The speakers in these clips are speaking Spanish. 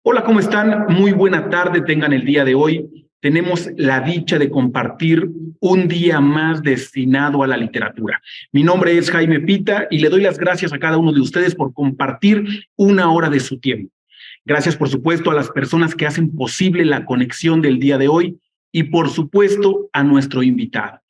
Hola, ¿cómo están? Muy buena tarde tengan el día de hoy. Tenemos la dicha de compartir un día más destinado a la literatura. Mi nombre es Jaime Pita y le doy las gracias a cada uno de ustedes por compartir una hora de su tiempo. Gracias, por supuesto, a las personas que hacen posible la conexión del día de hoy y, por supuesto, a nuestro invitado,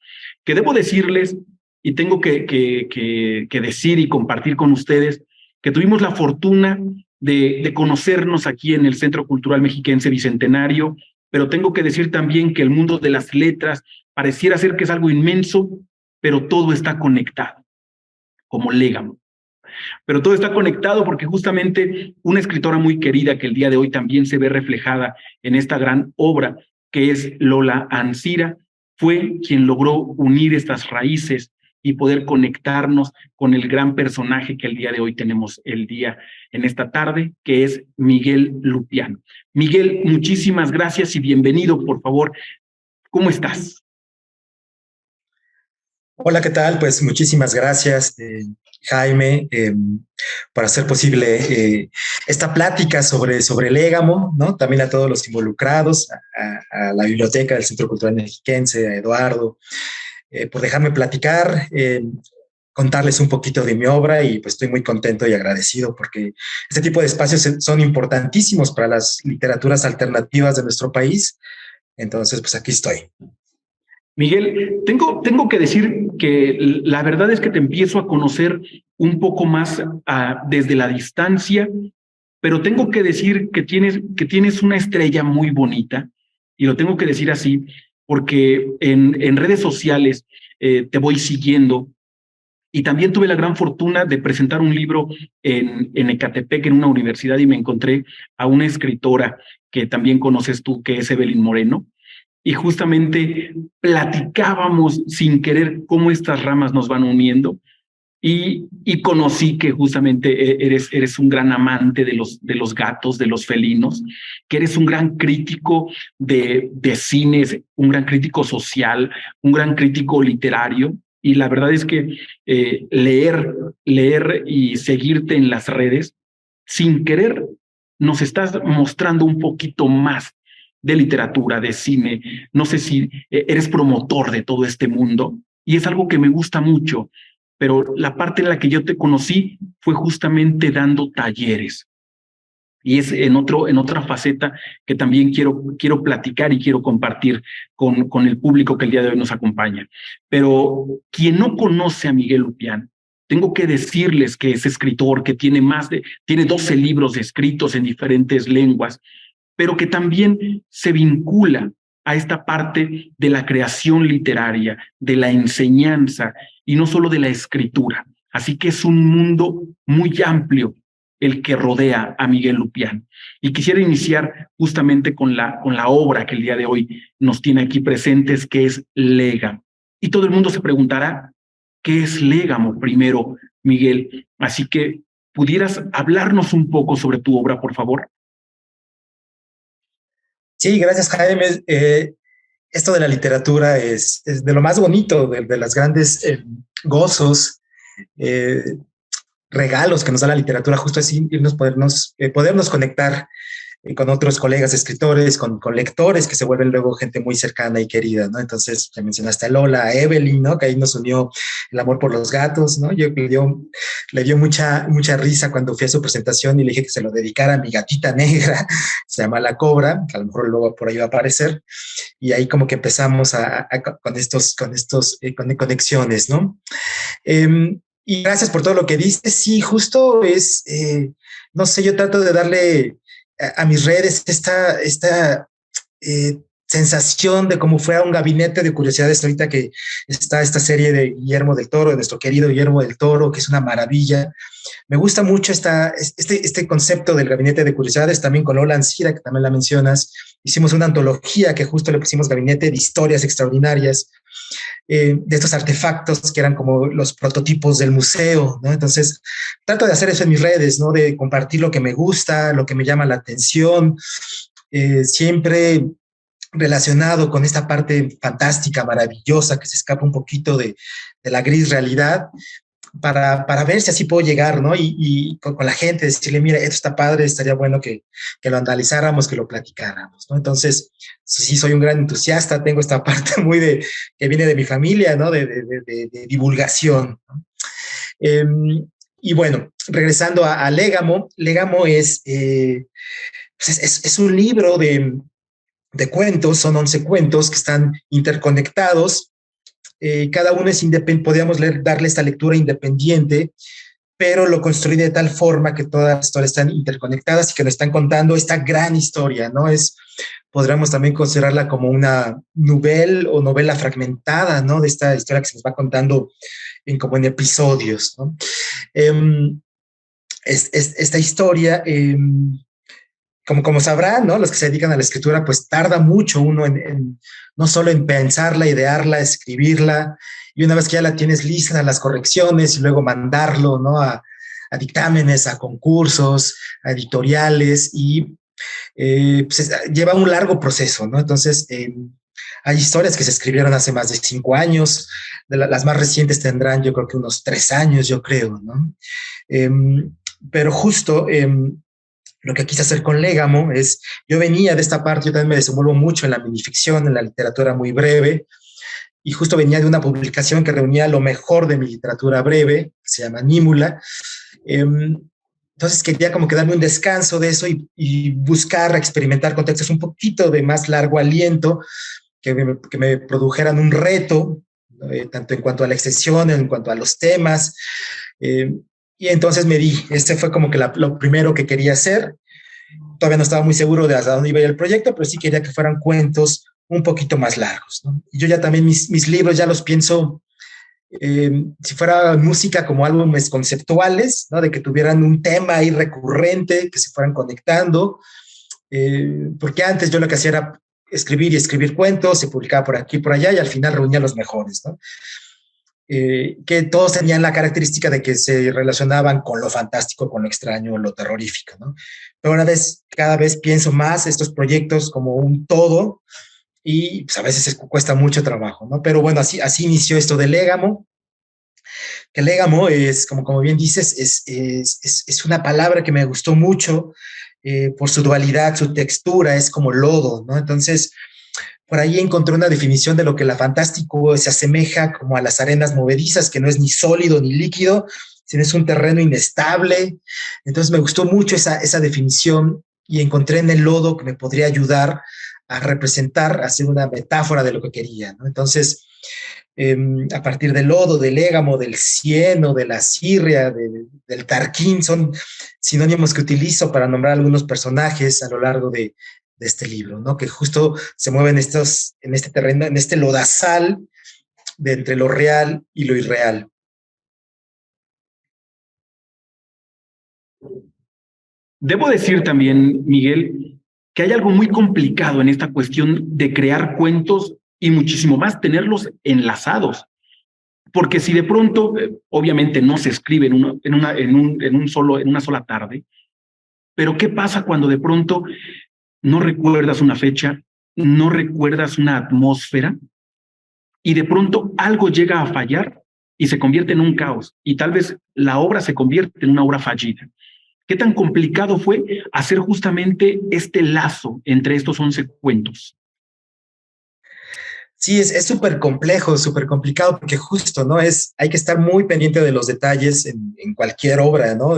que debo decirles, y tengo que decir y compartir con ustedes, que tuvimos la fortuna de conocernos aquí en el Centro Cultural Mexiquense Bicentenario, pero tengo que decir también que el mundo de las letras pareciera ser que es algo inmenso, pero todo está conectado, como Légamo. Pero todo está conectado porque justamente una escritora muy querida que el día de hoy también se ve reflejada en esta gran obra, que es Lola Ancira, fue quien logró unir estas raíces y poder conectarnos con el gran personaje que el día de hoy tenemos en esta tarde, que es Miguel Lupián. Miguel, muchísimas gracias y bienvenido, por favor. ¿Cómo estás? Hola, ¿qué tal? Pues muchísimas gracias, Jaime, por hacer posible esta plática sobre Légamo, ¿no? También a todos los involucrados, a la biblioteca del Centro Cultural Mexiquense, a Eduardo, por dejarme platicar, contarles un poquito de mi obra y pues estoy muy contento y agradecido porque este tipo de espacios son importantísimos para las literaturas alternativas de nuestro país. Entonces, pues aquí estoy. Miguel, tengo que decir que la verdad es que te empiezo a conocer un poco más desde la distancia, pero tengo que decir que tienes una estrella muy bonita, y lo tengo que decir así, porque en redes sociales te voy siguiendo, y también tuve la gran fortuna de presentar un libro en Ecatepec, en una universidad, y me encontré a una escritora que también conoces tú, que es Evelyn Moreno, y justamente platicábamos sin querer cómo estas ramas nos van uniendo y conocí que justamente eres un gran amante de los gatos, de los felinos, que eres un gran crítico de cines, un gran crítico social, un gran crítico literario. Y la verdad es que leer y seguirte en las redes, sin querer, nos estás mostrando un poquito más de literatura, de cine. No sé si eres promotor de todo este mundo y es algo que me gusta mucho, pero la parte en la que yo te conocí fue justamente dando talleres. Y es en otra faceta que también quiero platicar y quiero compartir con el público que el día de hoy nos acompaña. Pero quien no conoce a Miguel Lupián, tengo que decirles que es escritor, que tiene 12 libros escritos en diferentes lenguas, pero que también se vincula a esta parte de la creación literaria, de la enseñanza y no solo de la escritura. Así que es un mundo muy amplio el que rodea a Miguel Lupián. Y quisiera iniciar justamente con la obra que el día de hoy nos tiene aquí presentes, que es Légamo. Y todo el mundo se preguntará, ¿qué es Légamo primero, Miguel? Así que, ¿pudieras hablarnos un poco sobre tu obra, por favor? Sí, gracias, Jaime. Esto de la literatura es de lo más bonito, de las grandes gozos, eh, regalos que nos da la literatura, justo así, podernos conectar con otros colegas escritores, con lectores que se vuelven luego gente muy cercana y querida, ¿no? Entonces, te mencionaste a Lola, a Evelyn, ¿no? Que ahí nos unió el amor por los gatos, ¿no? Le dio mucha risa cuando fui a su presentación y le dije que se lo dedicara a mi gatita negra, se llama La Cobra, que a lo mejor luego por ahí va a aparecer, y ahí como que empezamos con conexiones, ¿no? Y gracias por todo lo que dices. Sí, justo no sé, yo trato de darle a mis redes esta sensación de cómo fuera un gabinete de curiosidades ahorita que está esta serie de Guillermo del Toro, de nuestro querido Guillermo del Toro, que es una maravilla. Me gusta mucho este concepto del gabinete de curiosidades, también con Lola Ancira, que también la mencionas. Hicimos una antología que justo le pusimos gabinete de historias extraordinarias, de estos artefactos que eran como los prototipos del museo, ¿no? Entonces, trato de hacer eso en mis redes, ¿no? De compartir lo que me gusta, lo que me llama la atención, siempre relacionado con esta parte fantástica, maravillosa, que se escapa un poquito de la gris realidad. para ver si así puedo llegar, ¿no? Y con la gente, decirle, mira, esto está padre, estaría bueno que lo analizáramos, que lo platicáramos, ¿no? Entonces, sí, soy un gran entusiasta, tengo esta parte muy que viene de mi familia, ¿no? De divulgación, ¿no? Eh, y bueno, regresando a Légamo, Légamo es un libro de cuentos, son 11 cuentos que están interconectados. Cada uno es independiente, podríamos darle esta lectura independiente, pero lo construí de tal forma que todas las historias están interconectadas y que nos están contando esta gran historia, ¿no? Podríamos también considerarla como una novela o novela fragmentada, ¿no? De esta historia que se nos va contando como en episodios, ¿no? Esta historia, como sabrán, ¿no? Los que se dedican a la escritura, pues tarda mucho uno no solo en pensarla, idearla, escribirla, y una vez que ya la tienes lista, las correcciones y luego mandarlo, ¿no? A dictámenes, a concursos, a editoriales, y pues lleva un largo proceso, ¿no? Entonces, hay historias que se escribieron hace más de 5 años, las más recientes tendrán yo creo que unos 3 años, yo creo, ¿no? Pero justo lo que quise hacer con Légamo yo venía de esta parte, yo también me desenvuelvo mucho en la minificción, en la literatura muy breve, y justo venía de una publicación que reunía lo mejor de mi literatura breve, que se llama Nímula. Entonces quería como que darme un descanso de eso y buscar experimentar con textos un poquito de más largo aliento, que me produjeran un reto, tanto en cuanto a la extensión, en cuanto a los temas. Y entonces este fue como que lo primero que quería hacer. Todavía no estaba muy seguro de hasta dónde iba a ir el proyecto, pero sí quería que fueran cuentos un poquito más largos, ¿no? Y yo ya también mis libros ya los pienso, si fuera música, como álbumes conceptuales, ¿no? De que tuvieran un tema ahí recurrente, que se fueran conectando, porque antes yo lo que hacía era escribir y escribir cuentos, se publicaba por aquí y por allá, y al final reunía los mejores, ¿no? Que todos tenían la característica de que se relacionaban con lo fantástico, con lo extraño, lo terrorífico, ¿no? Pero cada vez pienso más estos proyectos como un todo, y pues a veces cuesta mucho trabajo, ¿no? Pero bueno, así inició esto de Légamo, que Légamo es, como bien dices, es una palabra que me gustó mucho por su dualidad, su textura, es como lodo, ¿no? Entonces, por ahí encontré una definición de lo que la fantástico se asemeja como a las arenas movedizas, que no es ni sólido ni líquido, sino es un terreno inestable. Entonces me gustó mucho esa definición, y encontré en el lodo que me podría ayudar a representar, a hacer una metáfora de lo que quería, ¿no? Entonces, a partir del lodo, del légamo, del cieno, de la cirria, del tarquín, son sinónimos que utilizo para nombrar algunos personajes a lo largo de este libro, ¿no? Que justo se mueven en este terreno, en este lodazal de entre lo real y lo irreal. Debo decir también, Miguel, que hay algo muy complicado en esta cuestión de crear cuentos y muchísimo más tenerlos enlazados. Porque si de pronto, obviamente no se escribe en una sola tarde, pero ¿qué pasa cuando de pronto no recuerdas una fecha, no recuerdas una atmósfera, y de pronto algo llega a fallar y se convierte en un caos, y tal vez la obra se convierte en una obra fallida? ¿Qué tan complicado fue hacer justamente este lazo entre estos 11 cuentos? Sí, es súper complejo, súper complicado, porque justo, ¿no? Hay que estar muy pendiente de los detalles en cualquier obra, ¿no?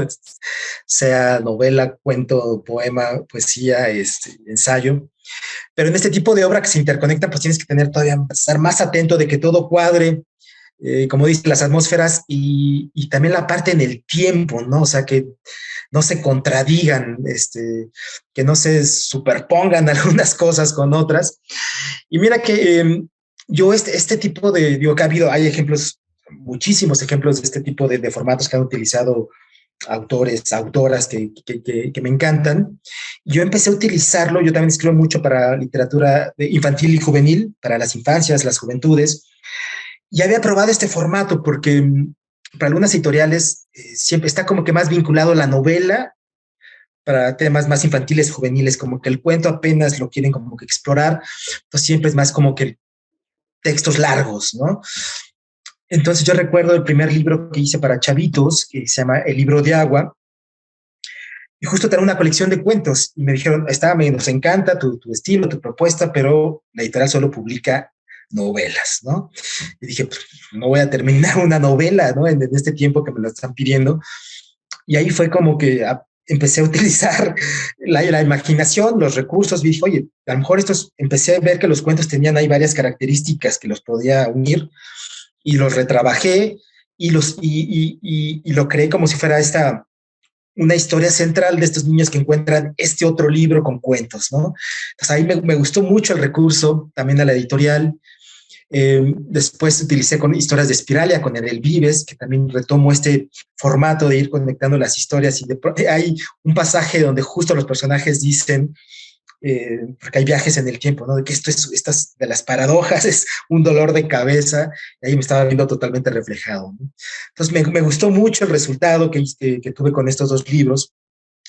Sea novela, cuento, poema, poesía, ensayo. Pero en este tipo de obra que se interconecta, pues tienes que estar más atento de que todo cuadre, como dice, las atmósferas y también la parte en el tiempo, ¿no? O sea, que no se contradigan, que no se superpongan algunas cosas con otras. Y mira que yo este tipo digo que hay ejemplos, muchísimos ejemplos de este tipo de formatos que han utilizado autores, autoras que me encantan. Yo empecé a utilizarlo, yo también escribo mucho para literatura infantil y juvenil, para las infancias, las juventudes, y había probado este formato porque para algunas editoriales siempre está como que más vinculado a la novela para temas más infantiles, juveniles, como que el cuento apenas lo quieren como que explorar, pues siempre es más como que textos largos, ¿no? Entonces yo recuerdo el primer libro que hice para chavitos, que se llama El libro de agua, y justo tenía una colección de cuentos, y me dijeron, nos encanta tu estilo, tu propuesta, pero la editorial solo publica novelas, ¿no? Y dije, pues, no voy a terminar una novela, ¿no? En este tiempo que me lo están pidiendo. Y ahí fue como que empecé a utilizar la imaginación, los recursos, y dije, oye, a lo mejor empecé a ver que los cuentos tenían ahí varias características que los podía unir, y los retrabajé, y lo creé como si fuera una historia central de estos niños que encuentran este otro libro con cuentos, ¿no? Entonces ahí me gustó mucho el recurso, también a la editorial. Después utilicé con historias de Espiralia, con Edel Vives, que también retomo este formato de ir conectando las historias. Hay un pasaje donde justo los personajes dicen, porque hay viajes en el tiempo, ¿no? De que estas de las paradojas es un dolor de cabeza, y ahí me estaba viendo totalmente reflejado, ¿no? Entonces me gustó mucho el resultado que tuve con estos dos libros,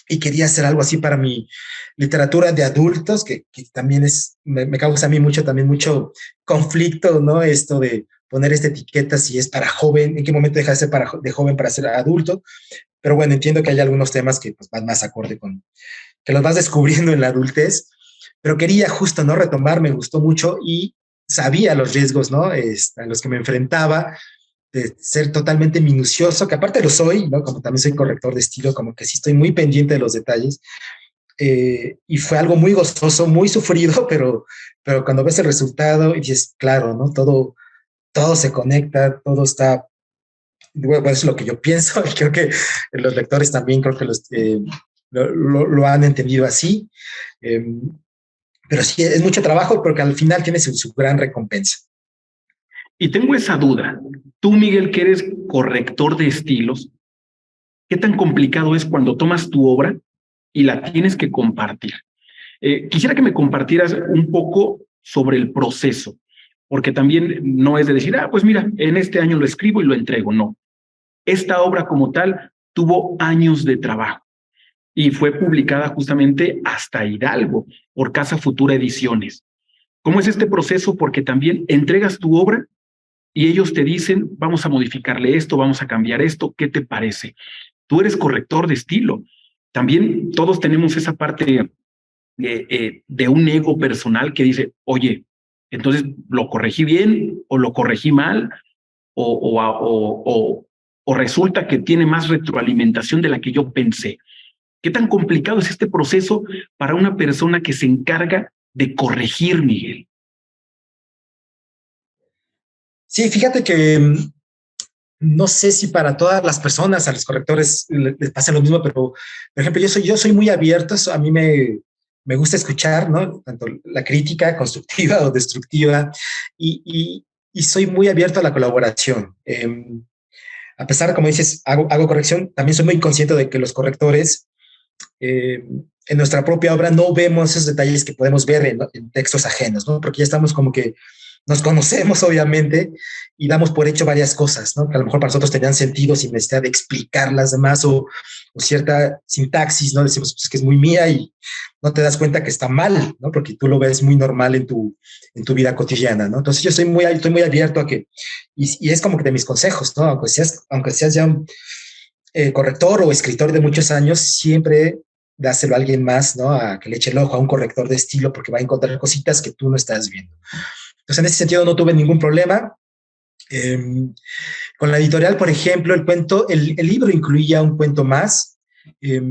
y quería hacer algo así para mi literatura de adultos, que también me causa a mí mucho conflicto, ¿no? Esto de poner esta etiqueta, si es para joven, en qué momento deja de ser de joven para ser adulto. Pero bueno, entiendo que hay algunos temas que pues, van más acorde que los vas descubriendo en la adultez, pero quería justo, ¿no? Retomar, me gustó mucho y sabía los riesgos, ¿no? A los que me enfrentaba, de ser totalmente minucioso, que aparte lo soy, ¿no? Como también soy corrector de estilo, como que sí estoy muy pendiente de los detalles. Y fue algo muy gozoso, muy sufrido, pero cuando ves el resultado y dices, claro, ¿no? Todo se conecta, todo está, bueno, es lo que yo pienso, y creo que los lectores también creo que lo han entendido así. Eh, pero sí, es mucho trabajo, pero que al final tiene su gran recompensa. Y tengo esa duda. Tú, Miguel, que eres corrector de estilos, ¿qué tan complicado es cuando tomas tu obra y la tienes que compartir? Quisiera que me compartieras un poco sobre el proceso, porque también no es de decir, pues mira, en este año lo escribo y lo entrego. No. Esta obra como tal tuvo años de trabajo y fue publicada justamente hasta Hidalgo por Casa Futura Ediciones. ¿Cómo es este proceso? Porque también entregas tu obra y ellos te dicen, vamos a modificarle esto, vamos a cambiar esto, ¿qué te parece? Tú eres corrector de estilo. También todos tenemos esa parte de un ego personal que dice, oye, entonces lo corregí bien o lo corregí mal o resulta que tiene más retroalimentación de la que yo pensé. ¿Qué tan complicado es este proceso para una persona que se encarga de corregir, Miguel? Sí, fíjate que no sé si para todas las personas, a los correctores les pasa lo mismo, pero por ejemplo, yo soy muy abierto, a mí me gusta escuchar, ¿no? Tanto la crítica constructiva o destructiva, y soy muy abierto a la colaboración. A pesar, como dices, hago corrección, también soy muy consciente de que los correctores en nuestra propia obra no vemos esos detalles que podemos ver en textos ajenos, ¿no? Porque ya estamos como que nos conocemos, obviamente, y damos por hecho varias cosas, ¿no? Que a lo mejor para nosotros tenían sentido sin necesidad de explicarlas demás, o cierta sintaxis, ¿no? Decimos pues, que es muy mía y no te das cuenta que está mal, ¿no? Porque tú lo ves muy normal en tu vida cotidiana, ¿no? Entonces yo estoy muy abierto a que, y es como que de mis consejos, ¿no? Aunque seas ya un corrector o escritor de muchos años, siempre dáselo a alguien más, ¿no? A que le eche el ojo a un corrector de estilo porque va a encontrar cositas que tú no estás viendo. Entonces, en ese sentido no tuve ningún problema. Eh, con la editorial, por ejemplo, el libro incluía un cuento más, eh,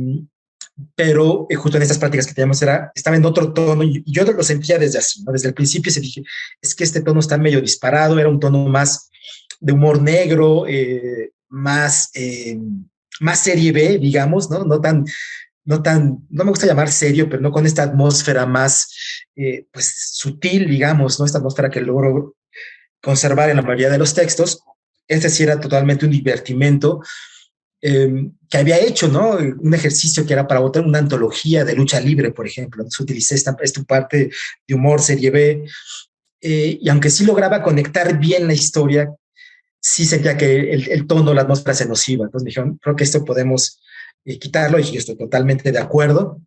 pero justo en estas prácticas que teníamos estaba en otro tono y yo lo sentía desde así, ¿no? Desde el principio se dije, es que este tono está medio disparado, era un tono más de humor negro, más serie B, digamos, ¿no? No me gusta llamar serio, pero no con esta atmósfera más, pues, sutil, digamos, ¿no? Esta atmósfera que logro conservar en la mayoría de los textos. Este sí era totalmente un divertimento que había hecho, ¿no? Un ejercicio que era para una antología de lucha libre, por ejemplo. Entonces utilicé esta parte de humor serie B, y aunque sí lograba conectar bien la historia, sí sentía que el tono, la atmósfera se nos iba. Entonces me dijeron, creo que esto podemos quitarlo, y yo estoy totalmente de acuerdo.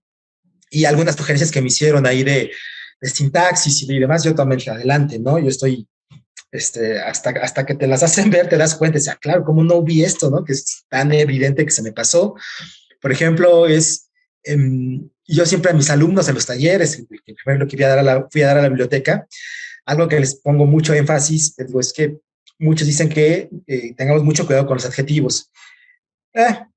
Y algunas sugerencias que me hicieron ahí de sintaxis y demás, yo también dije, adelante, ¿no? Yo estoy hasta que te las hacen ver, te das cuenta, o sea, claro, ¿cómo no vi esto, no? Que es tan evidente que se me pasó. Por ejemplo, yo siempre a mis alumnos en los talleres, que primero que fui a dar a la biblioteca, algo que les pongo mucho énfasis, digo, es que muchos dicen que tengamos mucho cuidado con los adjetivos,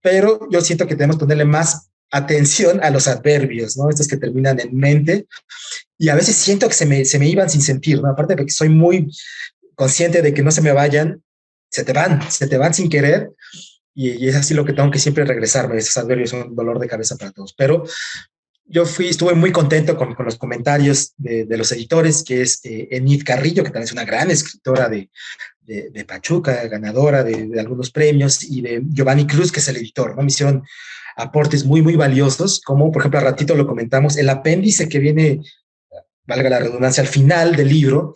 pero yo siento que tenemos que ponerle más atención a los adverbios, ¿no? Estos que terminan en mente, y a veces siento que se me iban sin sentir, ¿no? Aparte de que soy muy consciente de que no se me vayan, se te van sin querer, y es así lo que tengo que siempre regresarme. Esos adverbios son un dolor de cabeza para todos. Pero estuve muy contento con los comentarios de los editores, que es Enid Carrillo, que también es una gran escritora de Pachuca, ganadora de algunos premios, y de Giovanni Cruz, que es el editor, ¿no? Me hicieron aportes muy, muy valiosos, como por ejemplo, a ratito lo comentamos, el apéndice que viene, valga la redundancia, al final del libro,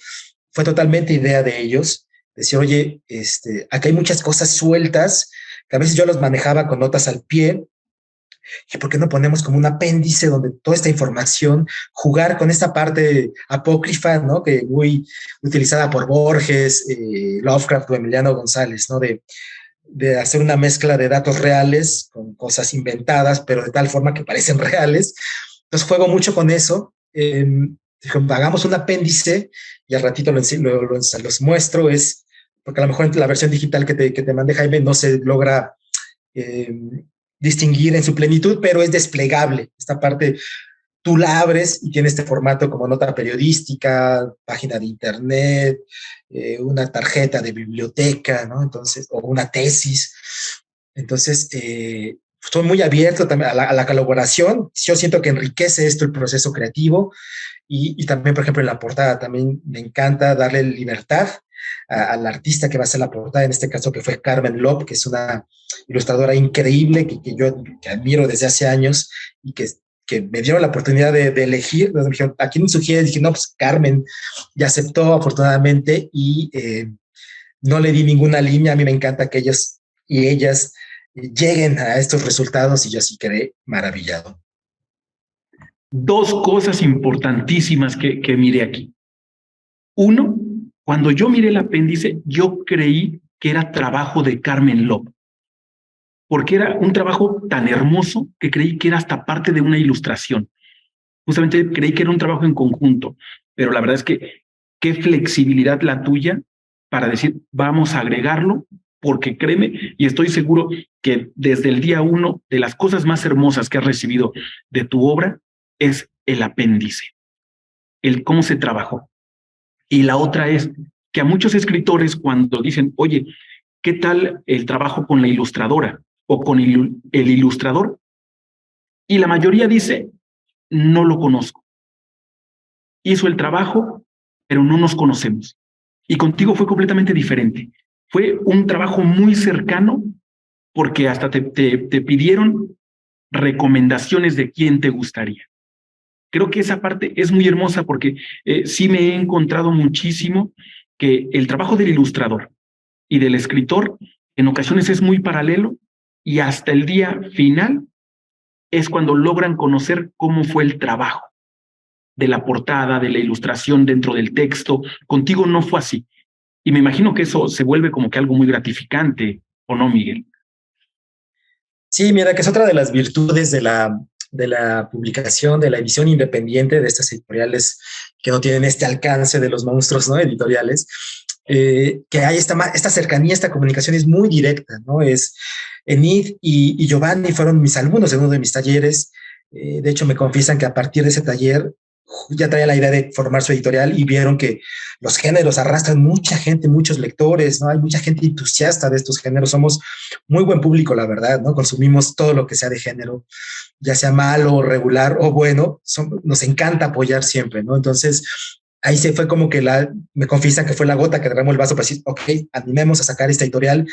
fue totalmente idea de ellos. Decir, oye, aquí hay muchas cosas sueltas, que a veces yo los manejaba con notas al pie, y ¿por qué no ponemos como un apéndice donde toda esta información, jugar con esta parte apócrifa, ¿no? Que muy utilizada por Borges, Lovecraft o Emiliano González, ¿no? De hacer una mezcla de datos reales con cosas inventadas, pero de tal forma que parecen reales. Entonces juego mucho con eso. Hagamos un apéndice y al ratito los muestro, porque a lo mejor en la versión digital que te mandé, Jaime, no se logra eh, distinguir en su plenitud, pero es desplegable. Esta parte tú la abres y tiene este formato como nota periodística, página de internet, una tarjeta de biblioteca, ¿no? Entonces, o una tesis. Entonces, estoy muy abierto también a la colaboración. Yo siento que enriquece esto el proceso creativo, y también, por ejemplo, en la portada también me encanta darle libertad al artista que va a hacer la portada, en este caso que fue Carmen Lop, que es una ilustradora increíble que yo admiro desde hace años, y que me dieron la oportunidad de elegir. Me dijeron, ¿a quién sugieres? Dije, no, pues Carmen, ya aceptó afortunadamente, y no le di ninguna línea. A mí me encanta que ellos y ellas lleguen a estos resultados, y yo sí quedé maravillado. Dos cosas importantísimas que miré aquí. Uno, cuando yo miré el apéndice, yo creí que era trabajo de Carmen Lop, porque era un trabajo tan hermoso que creí que era hasta parte de una ilustración. Justamente creí que era un trabajo en conjunto, pero la verdad es que qué flexibilidad la tuya para decir, vamos a agregarlo, porque créeme, y estoy seguro que desde el día uno, de las cosas más hermosas que has recibido de tu obra es el apéndice, el cómo se trabajó. Y la otra es que a muchos escritores, cuando dicen, oye, ¿qué tal el trabajo con la ilustradora o con el ilustrador? Y la mayoría dice, no lo conozco. Hizo el trabajo, pero no nos conocemos. Y contigo fue completamente diferente. Fue un trabajo muy cercano, porque hasta te pidieron recomendaciones de quién te gustaría. Creo que esa parte es muy hermosa, porque sí me he encontrado muchísimo que el trabajo del ilustrador y del escritor en ocasiones es muy paralelo, y hasta el día final es cuando logran conocer cómo fue el trabajo de la portada, de la ilustración dentro del texto. Contigo no fue así. Y me imagino que eso se vuelve como que algo muy gratificante, ¿o no, Miguel? Sí, mira, que es otra de las virtudes de la publicación, de la edición independiente de estas editoriales que no tienen este alcance de los monstruos, ¿no? Editoriales, que hay esta cercanía, esta comunicación es muy directa, ¿no? Enid y Giovanni fueron mis alumnos en uno de mis talleres. De hecho, me confiesan que a partir de ese taller ya traía la idea de formar su editorial, y vieron que los géneros arrastran mucha gente, muchos lectores, ¿no? Hay mucha gente entusiasta de estos géneros. Somos muy buen público, la verdad, ¿no? Consumimos todo lo que sea de género, ya sea malo, regular o bueno. Nos encanta apoyar siempre, ¿no? Entonces, ahí se fue como que me confiesan que fue la gota que derramó el vaso para decir, ok, animemos a sacar esta editorial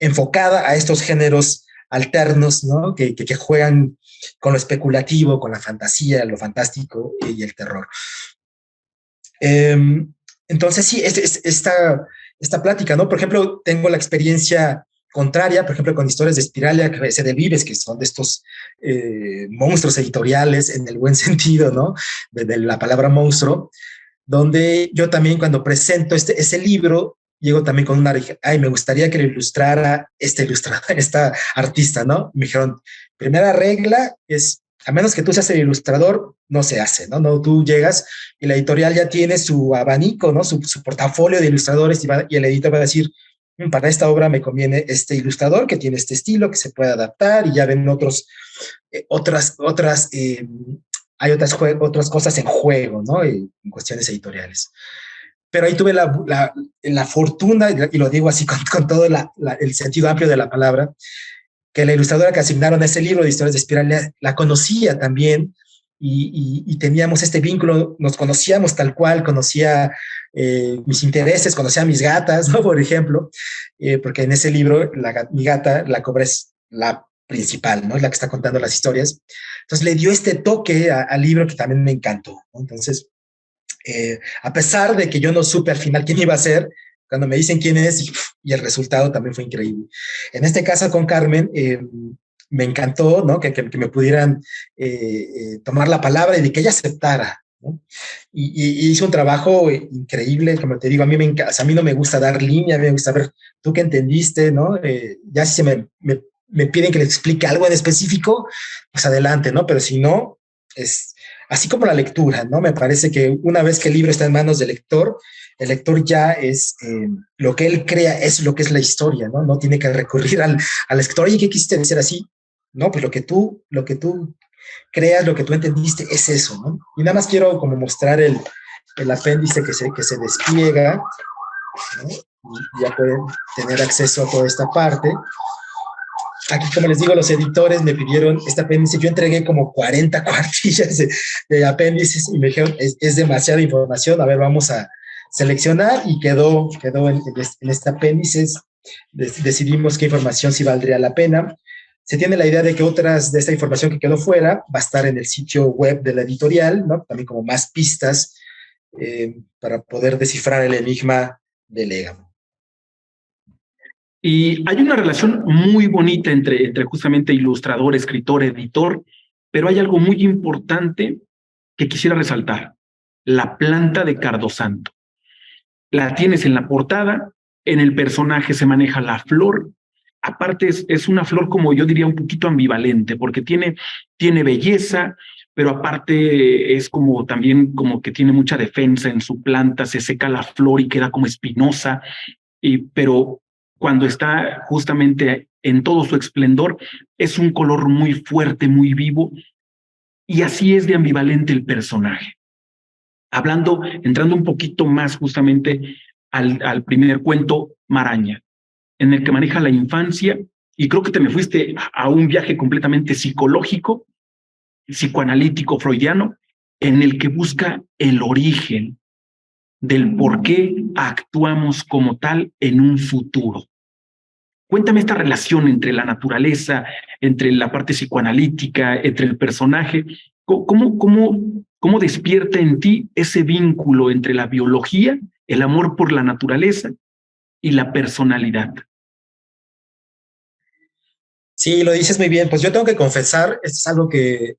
enfocada a estos géneros alternos, ¿no? Que juegan con lo especulativo, con la fantasía, lo fantástico y el terror. Entonces, sí, esta plática, ¿no? Por ejemplo, tengo la experiencia contraria, por ejemplo, con historias de Spiralia, que es de Vives, que son de estos monstruos editoriales en el buen sentido, ¿no? De la palabra monstruo. donde yo también cuando presento ese libro, llego también con una, ay, me gustaría que lo ilustrara este ilustrador, esta artista, ¿no? Me dijeron, primera regla es, a menos que tú seas el ilustrador, no se hace, ¿no? No, tú llegas y la editorial ya tiene su abanico, ¿no? Su portafolio de ilustradores y el editor va a decir, para esta obra me conviene este ilustrador que tiene este estilo, que se puede adaptar y ya ven hay otras cosas en juego, ¿no? En cuestiones editoriales. Pero ahí tuve la fortuna, y lo digo así con todo el sentido amplio de la palabra, que la ilustradora que asignaron a ese libro de historias de Espiral la conocía también y teníamos este vínculo, nos conocíamos tal cual, conocía mis intereses, conocía a mis gatas, ¿no? Por ejemplo, porque en ese libro mi gata, la cobra es la principal, ¿no? Es la que está contando las historias. Entonces le dio este toque al libro que también me encantó, ¿no? Entonces, a pesar de que yo no supe al final quién iba a ser, cuando me dicen quién es y el resultado también fue increíble. En este caso con Carmen, me encantó, ¿no? Que me pudieran tomar la palabra y de que ella aceptara, ¿no? Y hizo un trabajo increíble, como te digo, a mí no me gusta dar línea, me gusta ver tú qué entendiste, ¿no? Ya si me piden que les explique algo en específico, pues adelante, ¿no? Pero si no, es así como la lectura, ¿no? Me parece que una vez que el libro está en manos del lector, el lector ya es lo que él crea, es lo que es la historia, ¿no? No tiene que recurrir al escritor, oye, ¿qué quisiste decir así? No, pues lo que tú creas, lo que tú entendiste es eso, ¿no? Y nada más quiero como mostrar el apéndice que se despliega, ¿no? Y ya pueden tener acceso a toda esta parte. Aquí, como les digo, los editores me pidieron este apéndice. Yo entregué como 40 cuartillas de apéndices y me dijeron, es demasiada información. A ver, vamos a seleccionar y quedó en este apéndice. Decidimos qué información sí valdría la pena. Se tiene la idea de que otras de esta información que quedó fuera va a estar en el sitio web de la editorial, ¿no? También como más pistas para poder descifrar el enigma del Égamo. Y hay una relación muy bonita entre justamente ilustrador, escritor, editor, pero hay algo muy importante que quisiera resaltar: la planta de Cardosanto. La tienes en la portada, en el personaje se maneja la flor. Aparte es una flor, como yo diría, un poquito ambivalente, porque tiene belleza, pero aparte es como también como que tiene mucha defensa en su planta, se seca la flor y queda como espinosa, pero cuando está justamente en todo su esplendor, es un color muy fuerte, muy vivo, y así es de ambivalente el personaje. Entrando un poquito más justamente al primer cuento, Maraña, en el que maneja la infancia, y creo que te me fuiste a un viaje completamente psicológico, psicoanalítico, freudiano, en el que busca el origen del por qué actuamos como tal en un futuro. Cuéntame esta relación entre la naturaleza, entre la parte psicoanalítica, entre el personaje. ¿Cómo despierta en ti ese vínculo entre la biología, el amor por la naturaleza y la personalidad? Sí, lo dices muy bien. Pues yo tengo que confesar, esto es algo que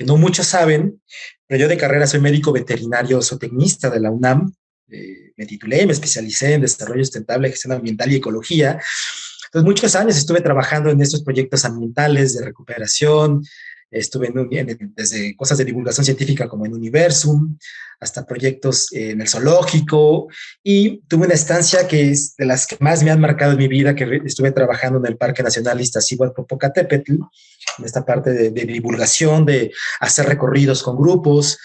no muchos saben, pero yo de carrera soy médico veterinario zootecnista de la UNAM. Me titulé, me especialicé en desarrollo sustentable, gestión ambiental y ecología. Entonces, muchos años estuve trabajando en estos proyectos ambientales de recuperación. Estuve desde cosas de divulgación científica como en Universum, hasta proyectos en el zoológico, y tuve una estancia que es de las que más me han marcado en mi vida, que estuve trabajando en el Parque Nacional Iztaccíhuatl-Popocatépetl, en esta parte de divulgación, de hacer recorridos con grupos,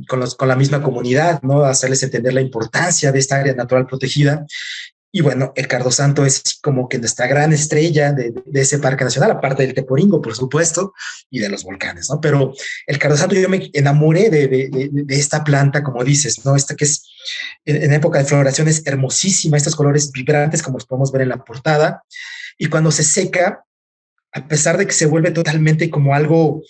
con la misma comunidad, ¿no? Hacerles entender la importancia de esta área natural protegida. Y bueno, el Cardosanto es como que nuestra gran estrella de ese parque nacional, aparte del Teporingo, por supuesto, y de los volcanes, ¿no? Pero el Cardosanto, yo me enamoré de esta planta, como dices, ¿no? Esta que es en época de floración es hermosísima, estos colores vibrantes, como los podemos ver en la portada, y cuando se seca, a pesar de que se vuelve totalmente como algo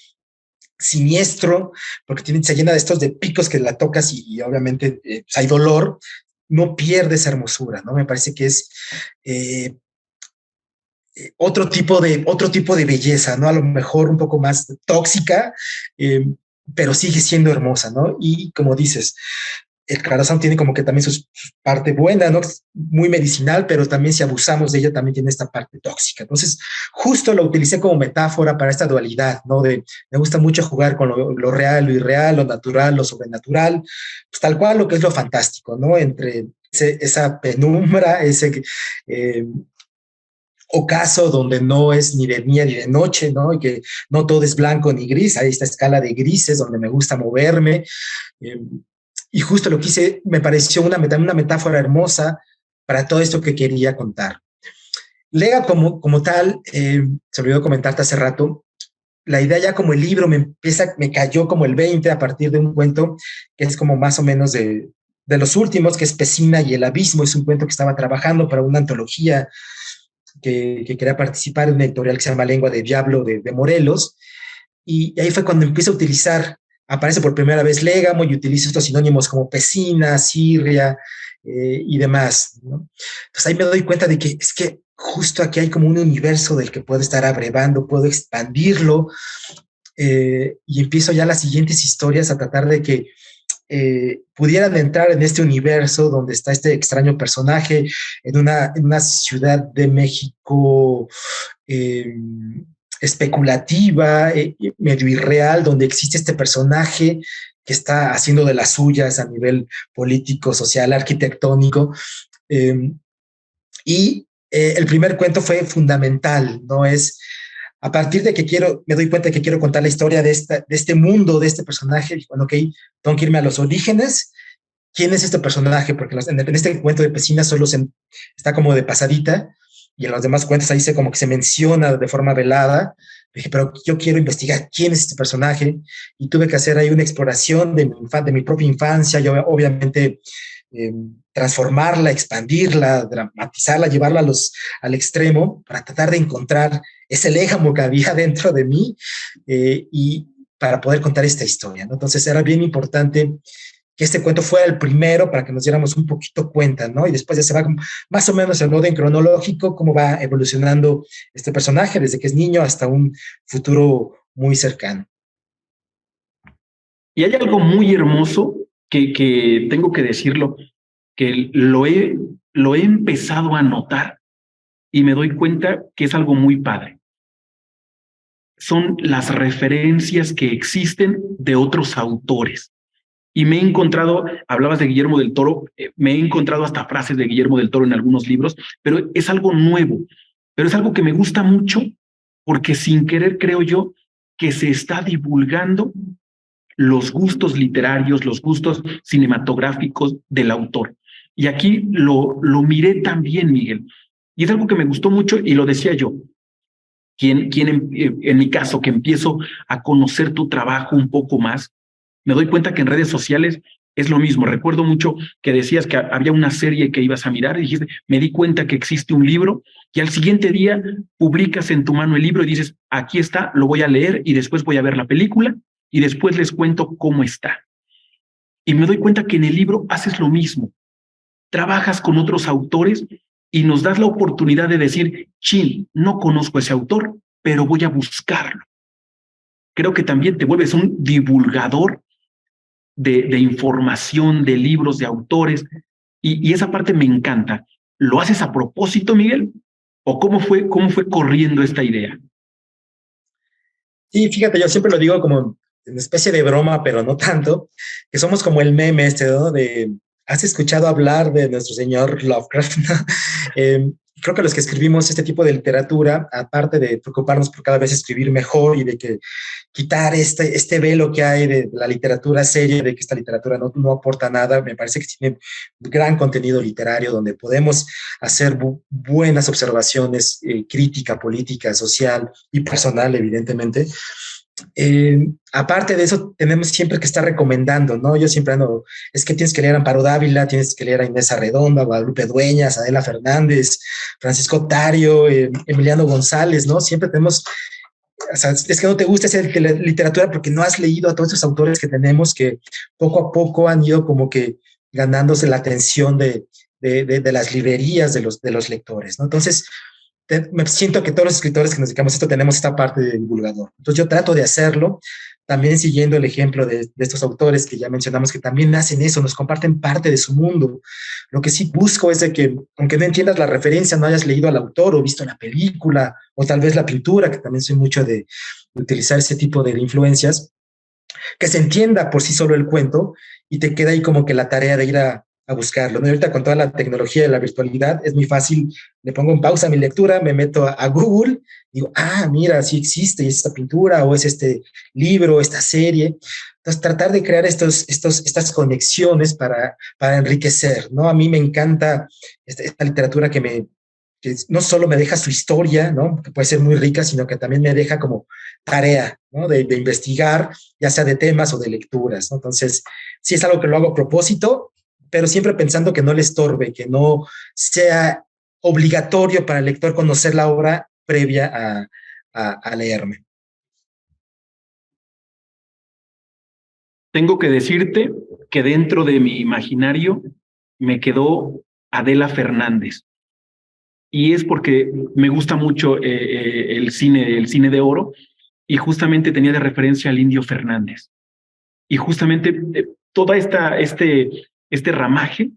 siniestro, porque se llena de estos de picos que la tocas y obviamente pues hay dolor, no pierde esa hermosura, ¿no? Me parece que es eh, otro tipo de belleza, ¿no? A lo mejor un poco más tóxica, pero sigue siendo hermosa, ¿no? Y como dices, el corazón tiene como que también su parte buena, ¿no? Muy medicinal, pero también si abusamos de ella también tiene esta parte tóxica. Entonces, justo lo utilicé como metáfora para esta dualidad, ¿no? Me gusta mucho jugar con lo real, lo irreal, lo natural, lo sobrenatural, pues tal cual lo que es lo fantástico, ¿no? Entre esa penumbra, ese eh, ocaso donde no es ni de día ni de noche, ¿no? Y que no todo es blanco ni gris, hay esta escala de grises donde me gusta moverme. Eh, y justo lo que hice me pareció una metáfora hermosa para todo esto que quería contar. Lega como tal, se olvidó comentarte hace rato, la idea ya como el libro me cayó como el 20 a partir de un cuento que es como más o menos de los últimos, que es Pesina y el Abismo. Es un cuento que estaba trabajando para una antología que quería participar en una editorial que se llama Lengua de Diablo de Morelos. Y ahí fue cuando empiezo a utilizar, aparece por primera vez Légamo y utilizo estos sinónimos como Pesina, Sirria y demás, ¿no? Entonces ahí me doy cuenta de que es que justo aquí hay como un universo del que puedo estar abrevando, puedo expandirlo y empiezo ya las siguientes historias a tratar de que pudieran entrar en este universo donde está este extraño personaje en una ciudad de México eh, especulativa, medio irreal, donde existe este personaje que está haciendo de las suyas a nivel político, social, arquitectónico. Eh, el primer cuento fue fundamental, ¿no? Es a partir de que me doy cuenta que quiero contar la historia de este mundo, de este personaje. Bueno, ok, tengo que irme a los orígenes. ¿Quién es este personaje? Porque en este cuento de Pesina solo está como de pasadita y en los demás cuentos ahí como que se menciona de forma velada. Dije, pero yo quiero investigar quién es este personaje y tuve que hacer ahí una exploración de mi propia infancia. Yo obviamente transformarla, expandirla, dramatizarla, llevarla al extremo para tratar de encontrar ese Légamo que había dentro de mí y para poder contar esta historia, ¿no? Entonces era bien importante que este cuento fuera el primero para que nos diéramos un poquito cuenta, ¿no? Y después ya se va más o menos en orden cronológico, cómo va evolucionando este personaje desde que es niño hasta un futuro muy cercano. Y hay algo muy hermoso que tengo que decirlo, que lo he empezado a notar y me doy cuenta que es algo muy padre. Son las referencias que existen de otros autores. Y me he encontrado, hablabas de Guillermo del Toro, me he encontrado hasta frases de Guillermo del Toro en algunos libros, pero es algo nuevo, pero es algo que me gusta mucho porque sin querer creo yo que se está divulgando los gustos literarios, los gustos cinematográficos del autor. Y aquí lo miré también, Miguel. Y es algo que me gustó mucho y lo decía yo. En mi caso, que empiezo a conocer tu trabajo un poco más, me doy cuenta que en redes sociales es lo mismo. Recuerdo mucho que decías que había una serie que ibas a mirar y dijiste, me di cuenta que existe un libro y al siguiente día publicas en tu mano el libro y dices, aquí está, lo voy a leer y después voy a ver la película y después les cuento cómo está. Y me doy cuenta que en el libro haces lo mismo. Trabajas con otros autores y nos das la oportunidad de decir, chin, no conozco a ese autor, pero voy a buscarlo. Creo que también te vuelves un divulgador de información, de libros, de autores, y esa parte me encanta. ¿Lo haces a propósito, Miguel? ¿O cómo fue corriendo esta idea? Sí, fíjate, yo siempre lo digo como una especie de broma, pero no tanto, que somos como el meme este, ¿no? ¿Has escuchado hablar de nuestro señor Lovecraft? Creo que los que escribimos este tipo de literatura, aparte de preocuparnos por cada vez escribir mejor y de que quitar este velo que hay de la literatura seria, de que esta literatura no aporta nada, me parece que tiene gran contenido literario donde podemos hacer buenas observaciones, crítica, política, social y personal, evidentemente. Aparte de eso, tenemos siempre que estar recomendando, ¿no? Yo siempre ando, es que tienes que leer a Amparo Dávila, tienes que leer a Inés Arredondo, a Guadalupe Dueñas, a Adela Fernández, Francisco Tario, Emiliano González, ¿no? Siempre tenemos, o sea, es que no te gusta esa literatura porque no has leído a todos esos autores que tenemos que poco a poco han ido como que ganándose la atención de las librerías de los lectores, ¿no? Entonces, me siento que todos los escritores que nos dedicamos a esto tenemos esta parte de divulgador. Entonces yo trato de hacerlo, también siguiendo el ejemplo de estos autores que ya mencionamos, que también hacen eso, nos comparten parte de su mundo. Lo que sí busco es de que, aunque no entiendas la referencia, no hayas leído al autor o visto la película, o tal vez la pintura, que también soy mucho de utilizar ese tipo de influencias, que se entienda por sí solo el cuento y te queda ahí como que la tarea de ir a buscarlo, ¿no? Y ahorita con toda la tecnología de la virtualidad es muy fácil, le pongo en pausa a mi lectura, me meto a Google, digo, mira, sí existe esta pintura o es este libro, esta serie. Entonces, tratar de crear estas conexiones para enriquecer, ¿no? A mí me encanta esta literatura que no solo me deja su historia, ¿no? Que puede ser muy rica, sino que también me deja como tarea, ¿no? De investigar, ya sea de temas o de lecturas, ¿no? Entonces, sí es algo que lo hago a propósito, pero siempre pensando que no le estorbe, que no sea obligatorio para el lector conocer la obra previa a leerme. Tengo que decirte que dentro de mi imaginario me quedó Adela Fernández. Y es porque me gusta mucho el cine de oro, y justamente tenía de referencia al Indio Fernández. Y justamente toda este ramaje,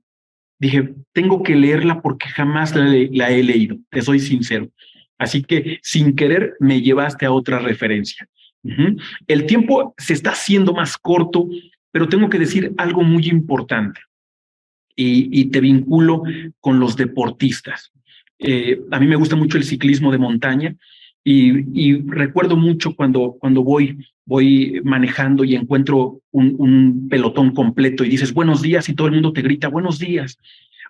dije, tengo que leerla porque jamás la he leído, te soy sincero. Así que sin querer me llevaste a otra referencia. El tiempo se está haciendo más corto, pero tengo que decir algo muy importante, y te vinculo con los deportistas. A mí me gusta mucho el ciclismo de montaña, y recuerdo mucho cuando voy manejando y encuentro un pelotón completo y dices buenos días y todo el mundo te grita buenos días.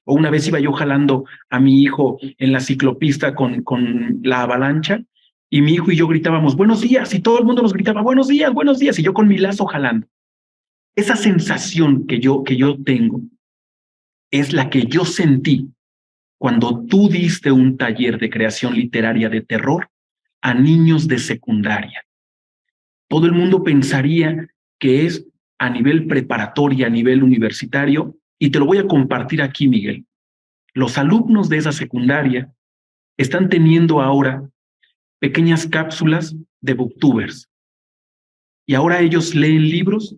O una vez iba yo jalando a mi hijo en la ciclopista con la avalancha, y mi hijo y yo gritábamos buenos días y todo el mundo nos gritaba buenos días, y yo con mi lazo jalando. Esa sensación que yo tengo es la que yo sentí cuando tú diste un taller de creación literaria de terror a niños de secundaria. Todo el mundo pensaría que es a nivel preparatoria, a nivel universitario, y te lo voy a compartir aquí, Miguel. Los alumnos de esa secundaria están teniendo ahora pequeñas cápsulas de booktubers, y ahora ellos leen libros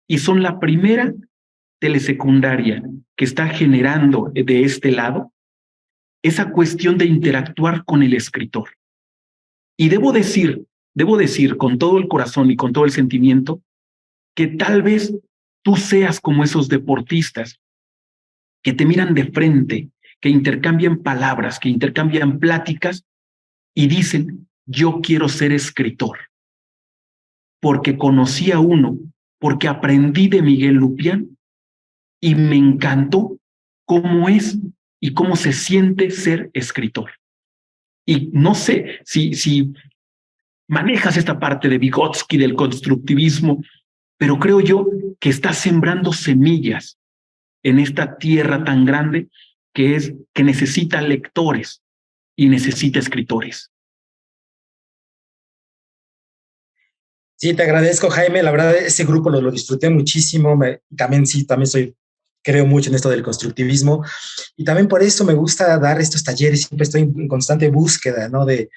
y son la primera telesecundaria que está generando de este lado esa cuestión de interactuar con el escritor. Y debo decir con todo el corazón y con todo el sentimiento que tal vez tú seas como esos deportistas que te miran de frente, que intercambian palabras, que intercambian pláticas y dicen, yo quiero ser escritor, porque conocí a uno, porque aprendí de Miguel Lupián y me encantó cómo es y cómo se siente ser escritor. Y no sé si manejas esta parte de Vygotsky, del constructivismo, pero creo yo que estás sembrando semillas en esta tierra tan grande que necesita lectores y necesita escritores. Sí, te agradezco, Jaime. La verdad, ese grupo lo disfruté muchísimo. También creo mucho en esto del constructivismo. Y también por eso me gusta dar estos talleres. Siempre estoy en constante búsqueda, ¿no? De,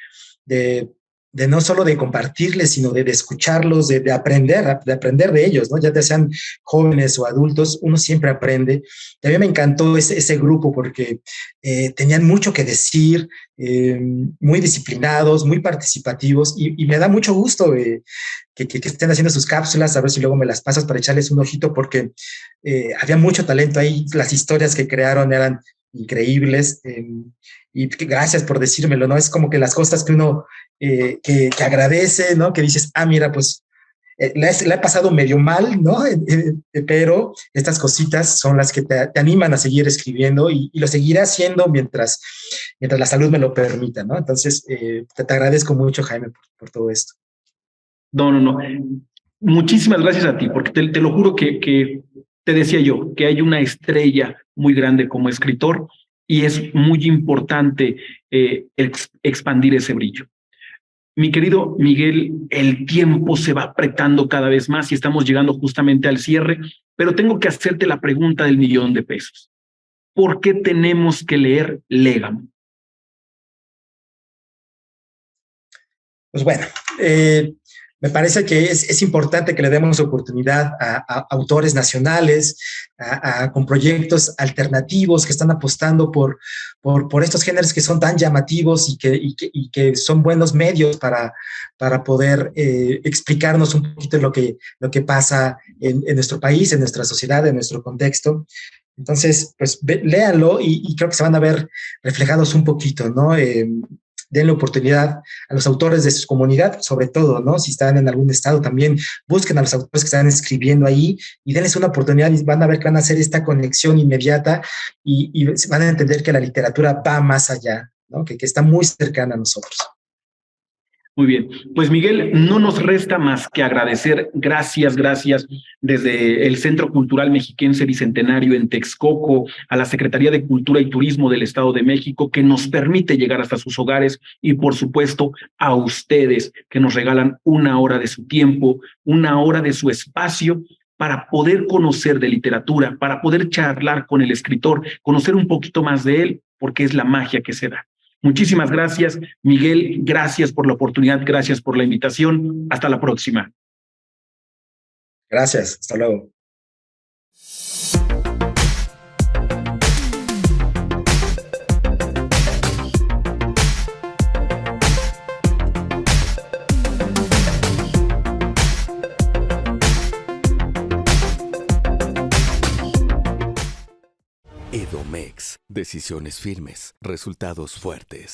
de no solo de compartirles, sino de escucharlos, de aprender de ellos, ¿no? Ya te sean jóvenes o adultos, uno siempre aprende. Y a mí me encantó ese grupo porque tenían mucho que decir, muy disciplinados, muy participativos, y me da mucho gusto que estén haciendo sus cápsulas, a ver si luego me las pasas para echarles un ojito, porque había mucho talento ahí, las historias que crearon eran increíbles, y gracias por decírmelo, ¿no? Es como que las cosas que uno que agradece, ¿no? Que dices, mira, pues la he pasado medio mal, ¿no? Pero estas cositas son las que te animan a seguir escribiendo, y lo seguiré haciendo mientras la salud me lo permita, ¿no? Entonces, te agradezco mucho, Jaime, por todo esto. No. Muchísimas gracias a ti, porque te lo juro que te decía yo, que hay una estrella muy grande como escritor, y es muy importante expandir ese brillo. Mi querido Miguel, el tiempo se va apretando cada vez más y estamos llegando justamente al cierre, pero tengo que hacerte la pregunta del $1,000,000. ¿Por qué tenemos que leer Légamo? Pues bueno, Me parece que es importante que le demos oportunidad a autores nacionales, con proyectos alternativos que están apostando por estos géneros que son tan llamativos y que son buenos medios para poder explicarnos un poquito lo que pasa en nuestro país, en nuestra sociedad, en nuestro contexto. Entonces, pues léanlo y creo que se van a ver reflejados un poquito, ¿no? Denle oportunidad a los autores de su comunidad, sobre todo, ¿no? Si están en algún estado también, busquen a los autores que están escribiendo ahí y denles una oportunidad y van a ver que van a hacer esta conexión inmediata y van a entender que la literatura va más allá, ¿no? Que está muy cercana a nosotros. Muy bien, pues Miguel, no nos resta más que agradecer, gracias desde el Centro Cultural Mexiquense Bicentenario en Texcoco, a la Secretaría de Cultura y Turismo del Estado de México, que nos permite llegar hasta sus hogares, y por supuesto a ustedes, que nos regalan una hora de su tiempo, una hora de su espacio, para poder conocer de literatura, para poder charlar con el escritor, conocer un poquito más de él, porque es la magia que se da. Muchísimas gracias, Miguel. Gracias por la oportunidad, gracias por la invitación. Hasta la próxima. Gracias, hasta luego. Edomex. Decisiones firmes, resultados fuertes.